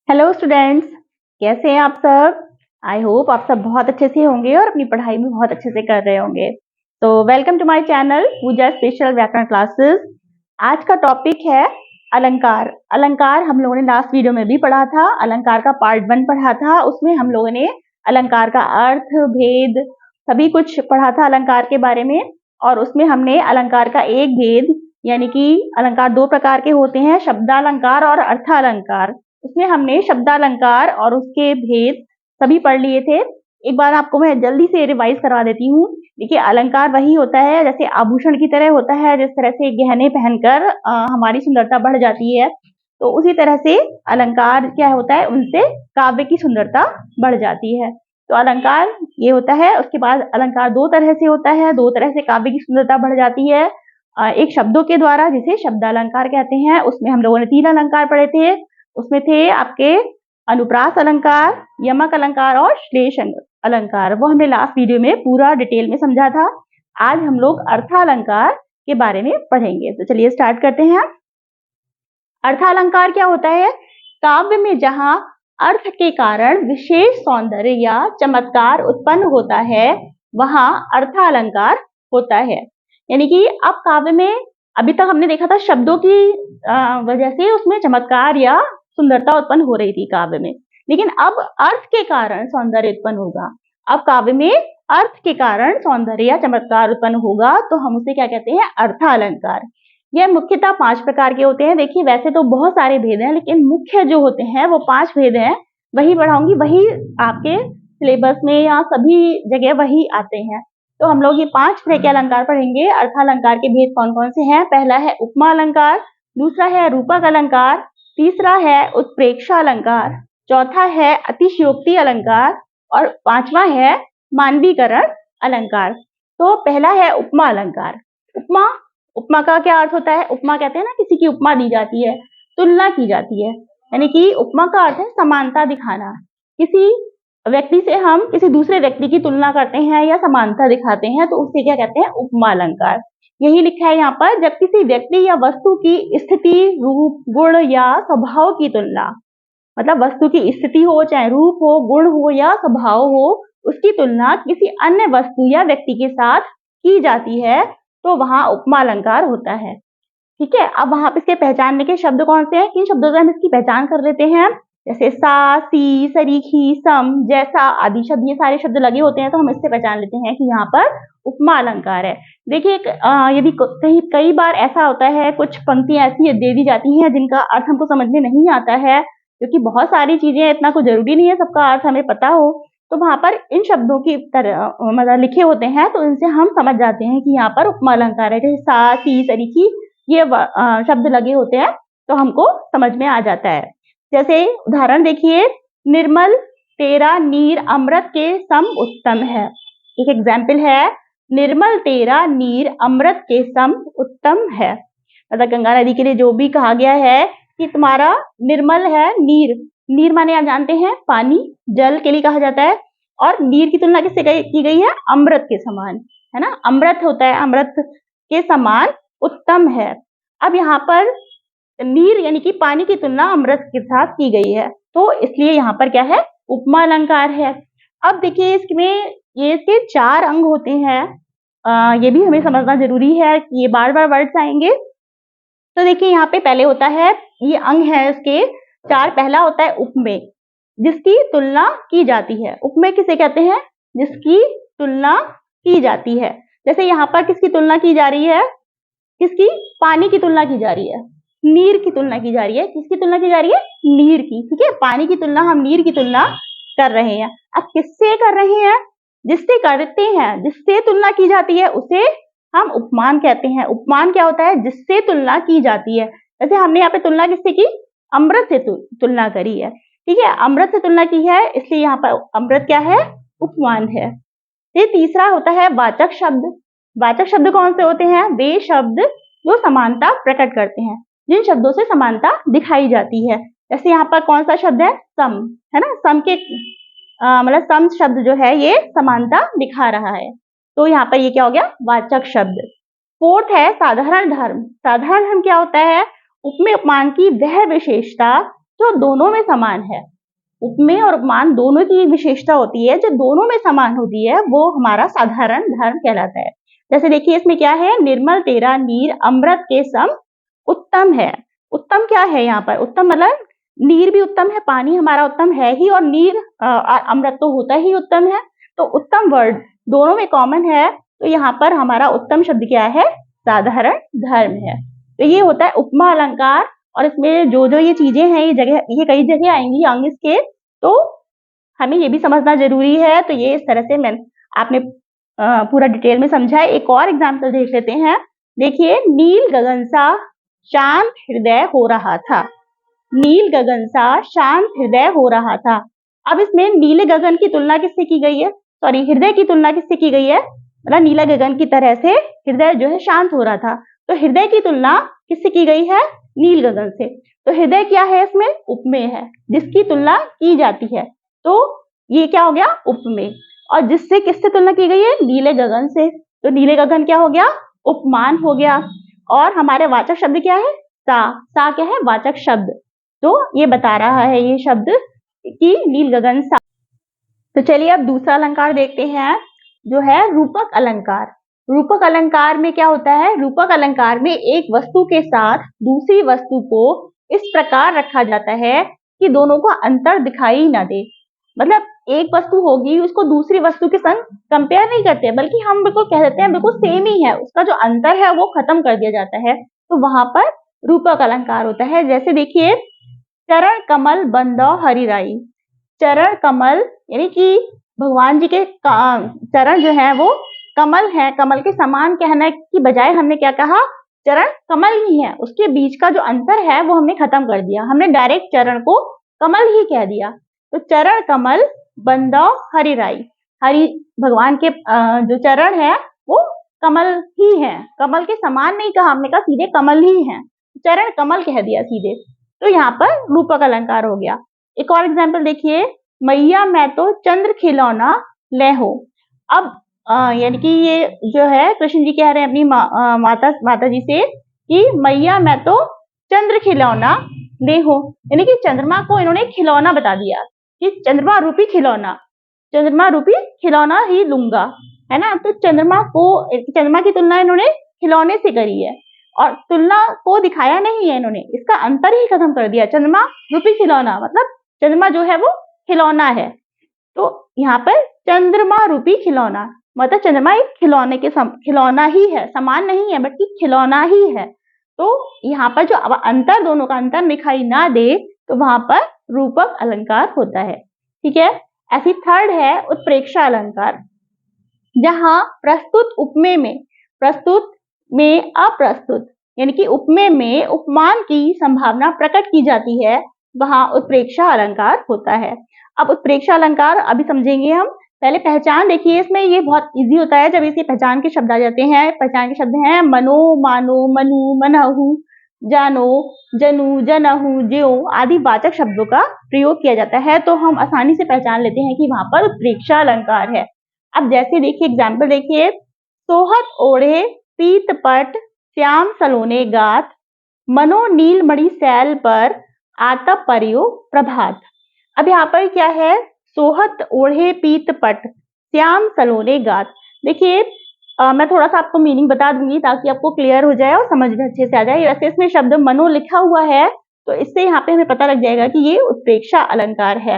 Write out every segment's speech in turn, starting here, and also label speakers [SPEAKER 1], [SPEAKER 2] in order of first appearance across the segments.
[SPEAKER 1] Hello students, कैसे हैं आप सब। आई होप आप सब बहुत अच्छे से होंगे और अपनी पढ़ाई भी बहुत अच्छे से कर रहे होंगे। तो welcome to my channel Pooja special व्याकरण क्लासेस। आज का टॉपिक है अलंकार। अलंकार हम लोगों ने लास्ट वीडियो में भी पढ़ा था, अलंकार का पार्ट 1 पढ़ा था। उसमें हम लोगों ने अलंकार का अर्थ, भेद सभी कुछ पढ़ा था अलंकार के बारे में। और उसमें हमने अलंकार का एक भेद यानी कि अलंकार दो प्रकार के होते हैं, शब्दालंकार और अर्थालंकार। उसमें हमने शब्दालंकार और उसके भेद सभी पढ़ लिए थे। एक बार आपको मैं जल्दी से रिवाइज करवा देती हूँ। देखिए, अलंकार वही होता है जैसे आभूषण की तरह होता है, जिस तरह से गहने पहनकर हमारी सुंदरता बढ़ जाती है, तो उसी तरह से अलंकार क्या होता है, उनसे काव्य की सुंदरता बढ़ जाती है। तो अलंकार ये होता है। उसके बाद अलंकार दो तरह से होता है, दो तरह से काव्य की सुंदरता बढ़ जाती है। एक शब्दों के द्वारा जिसे शब्दालंकार कहते हैं, उसमें हम लोगों ने 3 अलंकार पढ़े थे। उसमें थे आपके अनुप्रास अलंकार, यमक अलंकार और श्लेष अलंकार। वो हमने लास्ट वीडियो में पूरा डिटेल में समझा था। आज हम लोग अर्थालंकार के बारे में पढ़ेंगे। तो चलिए स्टार्ट करते हैं। अर्थालंकार क्या होता है? काव्य में जहां अर्थ के कारण विशेष सौंदर्य या चमत्कार उत्पन्न होता है, वहां अर्थालंकार होता है। यानी कि अब काव्य में अभी तक हमने देखा था शब्दों की वजह से उसमें चमत्कार या सुंदरता उत्पन्न हो रही थी काव्य में, लेकिन अब अर्थ के कारण सौंदर्य उत्पन्न होगा। अब काव्य में अर्थ के कारण सौंदर्य या चमत्कार उत्पन्न होगा, तो हम उसे क्या कहते हैं? अर्थालंकार। यह मुख्यतः 5 प्रकार के होते हैं। देखिए, वैसे तो बहुत सारे भेद हैं, लेकिन मुख्य जो होते हैं वो 5 भेद हैं। वही पढ़ाऊंगी, वही आपके सिलेबस में या सभी जगह वही आते हैं। तो हम लोग ये 5 तरह के अलंकार पढ़ेंगे। अर्थालंकार के भेद कौन कौन से हैं? पहला है उपमा अलंकार, दूसरा है रूपक अलंकार, तीसरा है उत्प्रेक्षा अलंकार, चौथा है अतिशयोक्ति अलंकार और 5वां है मानवीकरण अलंकार। तो पहला है उपमा अलंकार। उपमा उपमा का क्या अर्थ होता है? उपमा कहते हैं ना, किसी की उपमा दी जाती है, तुलना की जाती है। यानी कि उपमा का अर्थ है समानता दिखाना। किसी व्यक्ति से हम किसी दूसरे व्यक्ति की तुलना करते हैं या समानता दिखाते हैं, तो उससे क्या कहते हैं? उपमा अलंकार। यही लिखा है यहाँ पर, जब किसी व्यक्ति या वस्तु की स्थिति, रूप, गुण या स्वभाव की तुलना, मतलब वस्तु की स्थिति हो, चाहे रूप हो, गुण हो या स्वभाव हो, उसकी तुलना किसी अन्य वस्तु या व्यक्ति के साथ की जाती है, तो वहां उपमा अलंकार होता है। ठीक है। अब वहां पे इसके पहचानने के शब्द कौन से हैं? किन शब्दों से हम इसकी पहचान कर लेते हैं? जैसे सा, सी, सरीखी, सम, जैसा आदि शब्द, ये सारे शब्द लगे होते हैं, तो हम इससे पहचान लेते हैं कि यहाँ पर उपमा अलंकार है। देखिए, यदि कई बार ऐसा होता है, कुछ पंक्तियां ऐसी दे दी जाती हैं जिनका अर्थ हमको समझ में नहीं आता है, क्योंकि बहुत सारी चीजें, इतना कुछ जरूरी नहीं है सबका अर्थ हमें पता हो। तो वहां पर इन शब्दों की तरह मतलब लिखे होते हैं, तो इनसे हम समझ जाते हैं कि यहाँ पर उपमा अलंकार है। जैसे सा, सी, सरीखी, ये शब्द लगे होते हैं, तो हमको समझ में आ जाता है। जैसे उदाहरण देखिए, निर्मल तेरा नीर अमृत के सम उत्तम है। एक एग्जाम्पल है, निर्मल तेरा नीर अमृत के सम उत्तम है। मतलब गंगा नदी के लिए जो भी कहा गया है कि तुम्हारा निर्मल है नीर। नीर माने आप जानते हैं पानी, जल के लिए कहा जाता है। और नीर की तुलना किससे की गई है? अमृत के समान, है ना। अमृत होता है, अमृत के समान उत्तम है। अब यहाँ पर नीर यानी कि पानी की तुलना अमृत के साथ की गई है, तो इसलिए यहाँ पर क्या है? उपमा अलंकार है। अब देखिए, इसमें ये इसके 4 अंग होते हैं। ये भी हमें समझना जरूरी है कि ये बार बार वर्ड्स आएंगे। तो देखिए, यहाँ पे पहले होता है, ये अंग है इसके 4। पहला होता है उपमेय, जिसकी तुलना की जाती है। उपमेय किसे कहते हैं? जिसकी तुलना की जाती है। जैसे यहाँ पर किसकी तुलना की जा रही है? किसकी? पानी की तुलना की जा रही है, नीर की तुलना की जा रही है। किसकी तुलना की जा रही है? नीर की। ठीक है, पानी की तुलना हम नीर की तुलना कर रहे हैं। अब किससे कर रहे हैं? जिससे करते हैं, जिससे तुलना की जाती है, उसे हम उपमान कहते हैं। उपमान क्या होता है? जिससे तुलना की जाती है। जैसे हमने यहाँ पे तुलना किससे की? अमृत से तुलना करी है। ठीक है, अमृत से तुलना की है, इसलिए यहाँ पर अमृत क्या है? उपमान है। ये तीसरा होता है वाचक शब्द। वाचक शब्द कौन से होते हैं? वे शब्द जो समानता प्रकट करते हैं, जिन शब्दों से समानता दिखाई जाती है। जैसे यहाँ पर कौन सा शब्द है? सम, है ना। सम के मतलब सम शब्द जो है ये समानता दिखा रहा है, तो यहाँ पर ये क्या हो गया? वाचक शब्द। फोर्थ है साधारण धर्म। साधारण धर्म क्या होता है? उपमेय उपमान की वह विशेषता जो दोनों में समान है। उपमेय और उपमान दोनों की विशेषता होती है, जो दोनों में समान होती है वो हमारा साधारण धर्म कहलाता है। जैसे देखिए इसमें क्या है, निर्मल तेरा नीर अमृत के सम उत्तम है। उत्तम क्या है यहाँ पर, उत्तम मतलब नीर भी उत्तम है, पानी हमारा उत्तम है ही, और नीर अमृत तो होता ही उत्तम है। तो उत्तम वर्ड दोनों में कॉमन है, तो यहाँ पर हमारा उत्तम शब्द क्या है, साधारण धर्म है। तो ये होता है उपमा अलंकार, और इसमें जो जो ये चीजें हैं ये कई जगह आएंगी आगे इसके, तो हमें ये भी समझना जरूरी है। तो ये इस तरह से आपने पूरा डिटेल में समझा है। एक और एग्जाम्पल देख लेते हैं। देखिए, नील गगन सा शांत हृदय हो रहा था। नील गगन सा शांत हृदय हो रहा था। अब इसमें नीले गगन की तुलना किससे की गई है, सॉरी हृदय की तुलना किससे की गई है, मतलब नीला गगन की तरह से हृदय जो है शांत हो रहा था, तो हृदय की तुलना किससे की गई है, नील गगन से। तो हृदय क्या है, इसमें उपमेय है, जिसकी तुलना की जाती है, तो ये क्या हो गया, उपमेय। और जिससे किससे तुलना की गई है, नीले गगन से, तो नीले गगन क्या हो गया, उपमान हो गया। और हमारे वाचक शब्द क्या है, सा क्या है, वाचक शब्द। तो ये बता रहा है ये शब्द कि नील गगन सा। तो चलिए अब दूसरा अलंकार देखते हैं, जो है रूपक अलंकार। रूपक अलंकार में क्या होता है, रूपक अलंकार में एक वस्तु के साथ दूसरी वस्तु को इस प्रकार रखा जाता है कि दोनों को अंतर दिखाई ना दे। मतलब एक वस्तु होगी, उसको दूसरी वस्तु के संग कंपेयर नहीं करते, बल्कि हम बिल्कुल कह देते हैं बिल्कुल सेम ही है, उसका जो अंतर है वो खत्म कर दिया जाता है, तो वहां पर रूपक अलंकार होता है। जैसे देखिए, चरण कमल बंदौ हरिराई। चरण कमल यानी कि भगवान जी के चरण जो है वो कमल है, कमल के समान कहने की बजाय हमने क्या कहा, चरण कमल ही है, उसके बीच का जो अंतर है वो हमने खत्म कर दिया, हमने डायरेक्ट चरण को कमल ही कह दिया। तो चरण कमल बंदौ हरिराई, हरि भगवान के जो चरण है वो कमल ही है, कमल के समान नहीं कहा, हमने कहा सीधे कमल ही है, चरण कमल कह दिया सीधे, तो यहाँ पर रूपक अलंकार हो गया। एक और एग्जाम्पल देखिए, मैया मैं तो चंद्र खिलौना ले हो। अब यानी कि ये जो है कृष्ण जी कह रहे हैं अपनी माता जी से कि मैया मैं तो चंद्र खिलौना ले हो, यानी कि चंद्रमा को इन्होंने खिलौना बता दिया कि चंद्रमा रूपी खिलौना ही लूंगा, है ना। तो चंद्रमा की तुलना इन्होंने खिलौने से करी है, और तुलना को दिखाया नहीं है इन्होंने, इसका अंतर ही खत्म कर दिया। चंद्रमा रूपी खिलौना मतलब चंद्रमा जो है वो खिलौना है, तो यहाँ पर चंद्रमा रूपी खिलौना मतलब चंद्रमा एक खिलौना ही है, समान नहीं है बल्कि खिलौना ही है। तो यहाँ पर जो अंतर, दोनों का अंतर दिखाई ना दे, तो वहां पर रूपक अलंकार होता है। ठीक है, ऐसी थर्ड है उत्प्रेक्षा अलंकार, जहां प्रस्तुत उपमेय में प्रस्तुत में अप्रस्तुत यानी कि उपमेय में उपमान की संभावना प्रकट की जाती है, वहां उत्प्रेक्षा अलंकार होता है। अब उत्प्रेक्षा अलंकार अभी समझेंगे हम, पहले पहचान देखिए, इसमें ये बहुत इजी होता है जब इसके पहचान के शब्द आ जाते हैं। पहचान के शब्द हैं मनो, मानो, मनु, मनहु, जानो, जनु, जनहु, ज्यो आदि वाचक शब्दों का प्रयोग किया जाता है, तो हम आसानी से पहचान लेते हैं कि वहां पर उत्प्रेक्षा अलंकार है। अब जैसे देखिए एग्जाम्पल देखिए, सोहत ओढ़े पीत पट श्याम सलोने गात, मनो नील मणि सैल पर आतप परियो प्रभात। अब यहाँ पर क्या है, सोहत ओढ़े पीत पट श्याम सलोने गात। देखिए मैं थोड़ा सा आपको मीनिंग बता दूंगी ताकि आपको क्लियर हो जाए और समझ में अच्छे से आ जाए। वैसे इसमें शब्द मनो लिखा हुआ है, तो इससे यहाँ पे हमें पता लग जाएगा कि ये उत्प्रेक्षा अलंकार है।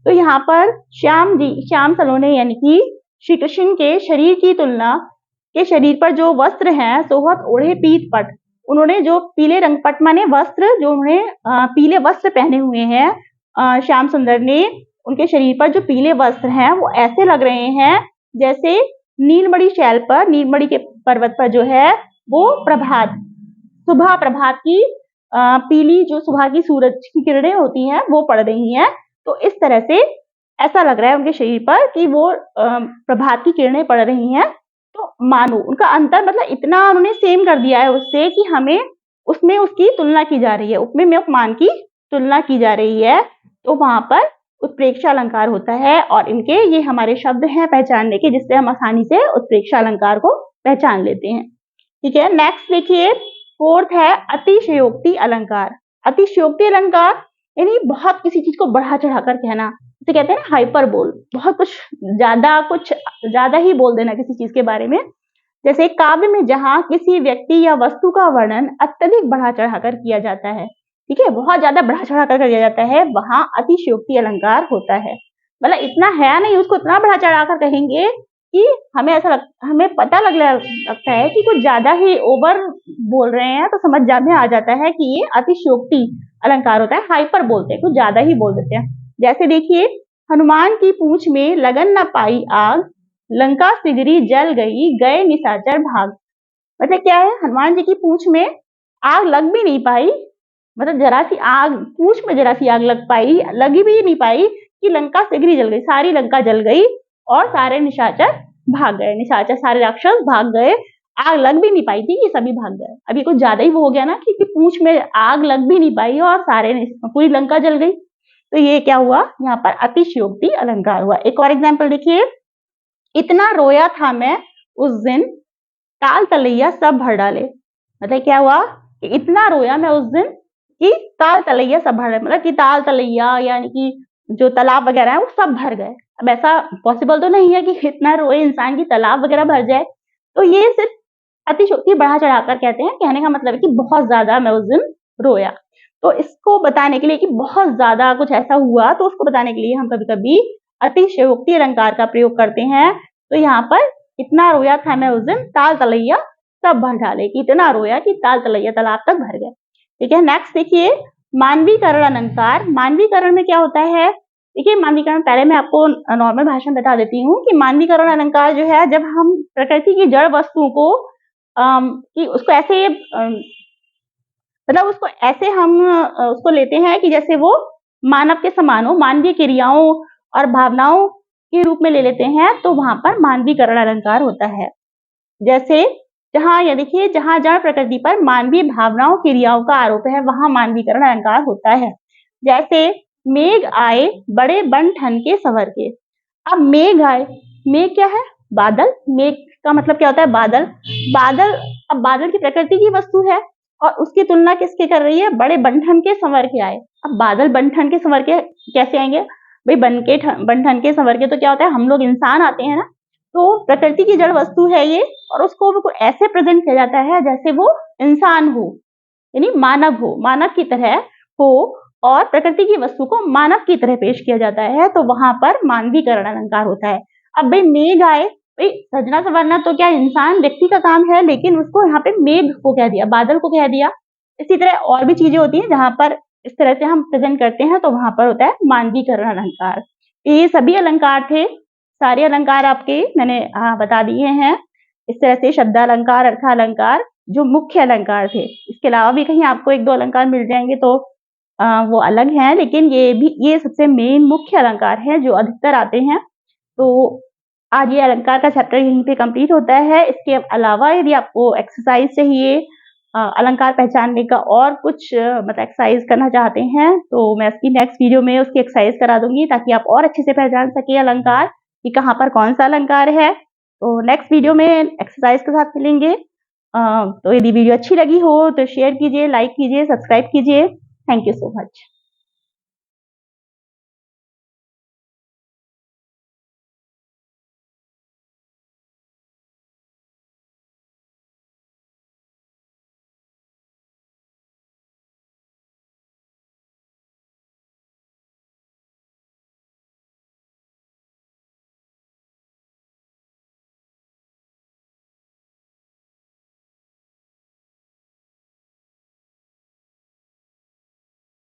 [SPEAKER 1] तो यहाँ पर श्याम सलोने यानी कि श्री कृष्ण के शरीर की तुलना के शरीर पर जो वस्त्र हैं, सोहत ओढ़े पीत पट, उन्होंने जो पीले रंग, पट माने वस्त्र, जो उन्होंने पीले वस्त्र पहने हुए हैं श्याम सुंदर ने, उनके शरीर पर जो पीले वस्त्र हैं वो ऐसे लग रहे हैं जैसे नीलमणि शैल पर, नीलमणि के पर्वत पर जो है वो सुबह प्रभात की पीली जो सुबह की सूरज की किरणें होती हैं वो पड़ रही हैं। तो इस तरह से ऐसा लग रहा है उनके शरीर पर कि वो प्रभात की किरणें पड़ रही हैं। तो मानो उनका अंतर मतलब इतना उन्होंने सेम कर दिया है उससे कि हमें उसमें उसकी तुलना की जा रही है, उपमेय में उपमान की तुलना की जा रही है, तो वहां पर उत्प्रेक्षा अलंकार होता है। और इनके ये हमारे शब्द हैं पहचानने के, जिससे हम आसानी से उत्प्रेक्षा अलंकार को पहचान लेते हैं। ठीक है, नेक्स्ट देखिए, फोर्थ है अतिशयोक्ति अलंकार। अतिशयोक्ति अलंकार यानी बहुत किसी चीज को बढ़ा चढ़ाकर कहना, इसे कहते हैं ना हाइपरबोल, बहुत कुछ ज्यादा ही बोल देना किसी चीज के बारे में। जैसे काव्य में जहां किसी व्यक्ति या वस्तु का वर्णन अत्यधिक बढ़ा चढ़ाकर किया जाता है, ठीक है, बहुत ज्यादा बढ़ा चढ़ाकर किया जाता है, वहां अतिशयोक्ति अलंकार होता है। मतलब इतना है नहीं, उसको इतना बढ़ा चढ़ाकर कहेंगे कि हमें पता लगता है कि कुछ ज्यादा ही ओवर बोल रहे हैं, तो समझ में आ जाता है कि ये अतिशयोक्ति अलंकार होता है, हाइपर बोलते हैं, कुछ ज्यादा ही बोल देते हैं। जैसे देखिए, हनुमान की पूंछ में लगन न पाई आग, लंका सिगरी जल गई, गए निशाचर भाग। मतलब क्या है, हनुमान जी की पूंछ में आग लग भी नहीं पाई, मतलब जरा सी आग, पूंछ में जरा सी आग लगी भी नहीं पाई कि लंका सिगरी जल गई, सारी लंका जल गई और सारे निशाचर भाग गए, निशाचर सारे राक्षस भाग गए, आग लग भी नहीं पाई थी, ये सभी भाग गए। अभी कुछ ज्यादा ही वो हो गया ना, क्योंकि पूंछ में आग लग भी नहीं पाई और पूरी लंका जल गई, तो ये क्या हुआ, यहाँ पर अतिशयोक्ति अलंकार हुआ। एक और एग्जाम्पल देखिए, इतना रोया था मैं उस दिन, ताल तलैया सब भर डाले। मतलब क्या हुआ कि इतना रोया मैं उस दिन कि ताल तलैया सब भर डाले, मतलब कि ताल तलैया यानी कि जो तालाब वगैरह है वो सब भर गए। अब ऐसा पॉसिबल तो नहीं है कि इतना रोए इंसान की तालाब वगैरह भर जाए, तो ये सिर्फ अतिशयोक्ति बढ़ा चढ़ाकर कहते हैं, कहने का मतलब है कि बहुत ज्यादा मैं उस दिन रोया। तो इसको बताने के लिए कि बहुत ज्यादा कुछ ऐसा हुआ, तो उसको बताने के लिए हम कभी कभी अतिशयोक्ति अलंकार का प्रयोग करते हैं। तो यहाँ पर इतना रोया था मैं उस दिन, ताल तलैया सब भर डाले, कि इतना रोया कि ताल तलैया तालाब तक भर गए। ठीक है, नेक्स्ट देखिए, मानवीकरण अलंकार। मानवीकरण में क्या होता है, देखिए मानवीकरण पहले मैं आपको नॉर्मल भाषा में बता देती हूँ कि मानवीकरण अलंकार जो है, जब हम प्रकृति की जड़ वस्तुओं को कि उसको ऐसे मतलब उसको ऐसे हम उसको लेते हैं कि जैसे वो मानव के समान हो, मानवीय क्रियाओं और भावनाओं के रूप में ले लेते हैं, तो वहां पर मानवीकरण अलंकार होता है। जैसे जहां ये देखिए, जहां जड़ प्रकृति पर मानवीय भावनाओं क्रियाओं का आरोप है, वहां मानवीकरण अलंकार होता है। जैसे मेघ आए बड़े बन ठन के सवर के। अब मेघ आए, मेघ क्या है, बादल, मेघ का मतलब क्या होता है, बादल। बादल, अब बादल की प्रकृति की वस्तु है और उसकी तुलना किसके कर रही है, बड़े बनठन के संवर के आए। अब बादल बनठन के संवर के कैसे आएंगे भाई, बनठन के संवर के तो क्या होता है, हम लोग इंसान आते हैं ना, तो प्रकृति की जड़ वस्तु है ये, और उसको ऐसे प्रेजेंट किया जाता है जैसे वो इंसान हो, यानी मानव हो, मानव की तरह हो, और प्रकृति की वस्तु को मानव की तरह पेश किया जाता है, तो वहां पर मानवीकरण अलंकार होता है। अब भाई मेघ आए, भाई सजना संवरना तो क्या इंसान व्यक्ति का काम है, लेकिन उसको यहाँ पे मेघ को कह दिया, बादल को कह दिया। इसी तरह और भी चीजें होती हैं जहां पर इस तरह से हम प्रेजेंट करते हैं, तो वहां पर होता है मानवीकरण अलंकार। ये सभी अलंकार थे, सारे अलंकार आपके मैंने बता दिए हैं। इस तरह से शब्दालंकार, अर्थालंकार जो मुख्य अलंकार थे, इसके अलावा भी कहीं आपको एक दो अलंकार मिल जाएंगे तो वो अलग हैं, लेकिन ये सबसे मेन मुख्य अलंकार है जो अधिकतर आते हैं। तो आज ये अलंकार का चैप्टर यहीं पे कंप्लीट होता है। इसके अलावा यदि आपको एक्सरसाइज चाहिए, अलंकार पहचानने का और कुछ मतलब एक्सरसाइज करना चाहते हैं, तो मैं उसकी नेक्स्ट वीडियो में उसकी एक्सरसाइज करा दूंगी, ताकि आप और अच्छे से पहचान सके अलंकार कि कहाँ पर कौन सा अलंकार है। तो नेक्स्ट वीडियो में एक्सरसाइज के साथ मिलेंगे। तो यदि वीडियो अच्छी लगी हो तो शेयर कीजिए, लाइक कीजिए, सब्सक्राइब कीजिए। Thank you so much.